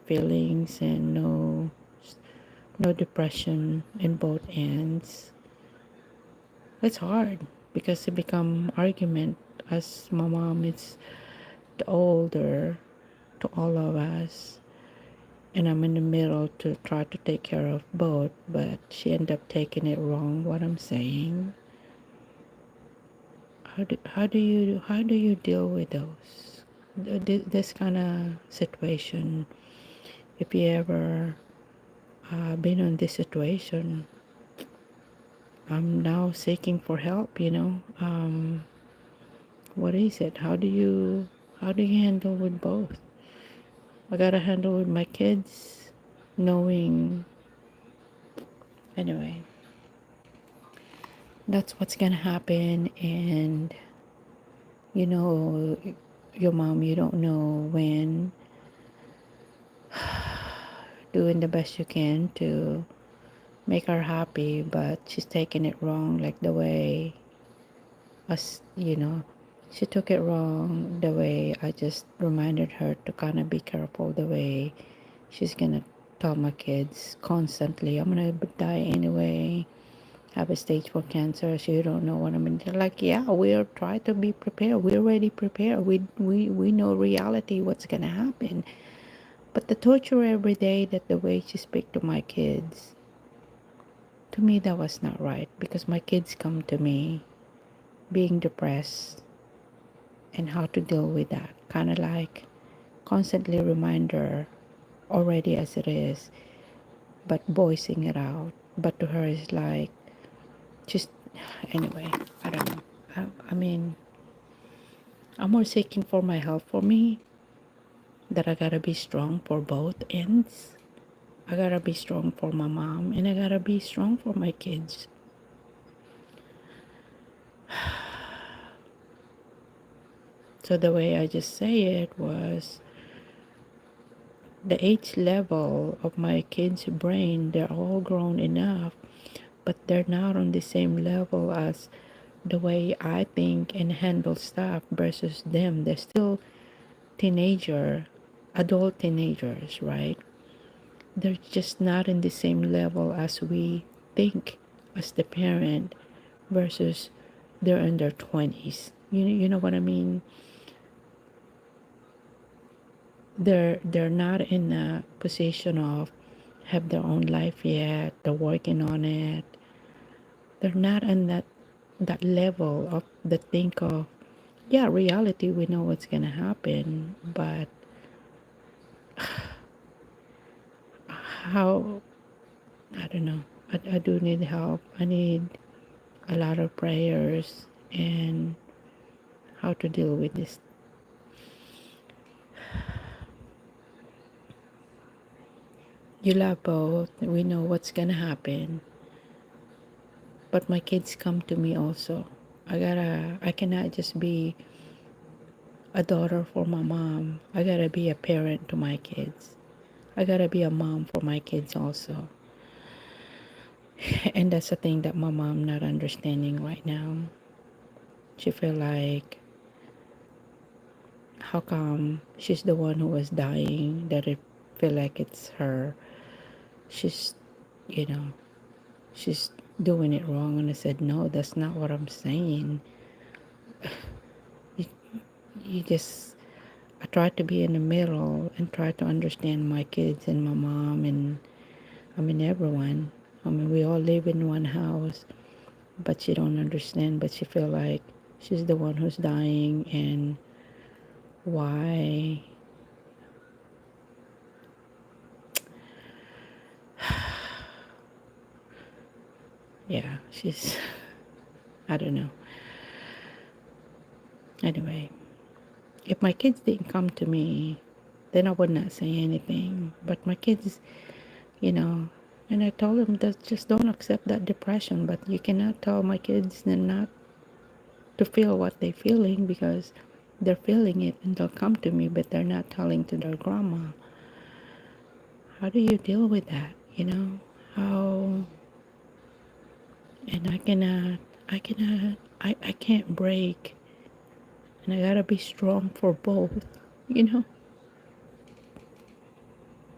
feelings and no depression in both ends. It's hard because it become argument as my mom is the older to all of us, and I'm in the middle to try to take care of both, but she ended up taking it wrong what I'm saying. How do you deal with those this kind of situation? If you ever been in this situation, I'm now seeking for help. What is it? How do you handle with both? I gotta handle with my kids, knowing anyway. That's what's gonna happen, and you know, your mom. You don't know when. Doing the best you can to make her happy, but she's taking it wrong, like the way us. She took it wrong the way I just reminded her to kind of be careful the way she's gonna tell my kids constantly, I'm gonna die anyway, have a stage 4 cancer, so you don't know what I mean. They're like, yeah, we're trying to be prepared, we're already prepared, we know reality, what's gonna happen. But the torture every day, that the way she speak to my kids, to me that was not right, because my kids come to me being depressed, and how to deal with that, kind of like constantly reminder already as it is, but voicing it out. But to her it's like just anyway, I don't know. I mean, I'm more seeking for my help for me, that I gotta be strong for both ends. I gotta be strong for my mom, and I gotta be strong for my kids. So the way I just say it was, the age level of my kids' brain, they're all grown enough, but they're not on the same level as the way I think and handle stuff versus them. They're still adult teenagers, right? They're just not in the same level as we think as the parent, versus they're in their 20s. You know what I mean? They're not in a position of have their own life yet. They're working on it. They're not in that level of the think of, yeah, reality, we know what's gonna happen, but how, I don't know. I do need help. I need a lot of prayers, and how to deal with this. You love both, we know what's gonna happen, but my kids come to me also. I cannot just be a daughter for my mom. I gotta be a parent to my kids. I gotta be a mom for my kids also. And that's the thing that my mom not understanding right now. She feel like, how come she's the one who was dying, that it feel like it's her. She's, you know, she's doing it wrong. And I said, no, that's not what I'm saying. You, you just, I try to be in the middle and try to understand my kids and my mom, and I mean everyone. I mean, we all live in one house, but she don't understand. But she feel like she's the one who's dying, and why? Yeah, she's, I don't know. Anyway, if my kids didn't come to me, then I would not say anything. But my kids, you know, and I told them that just don't accept that depression. But you cannot tell my kids then not to feel what they're feeling, because they're feeling it and they'll come to me, but they're not telling to their grandma. How do you deal with that? How, and I can't break, and I gotta be strong for both, you know.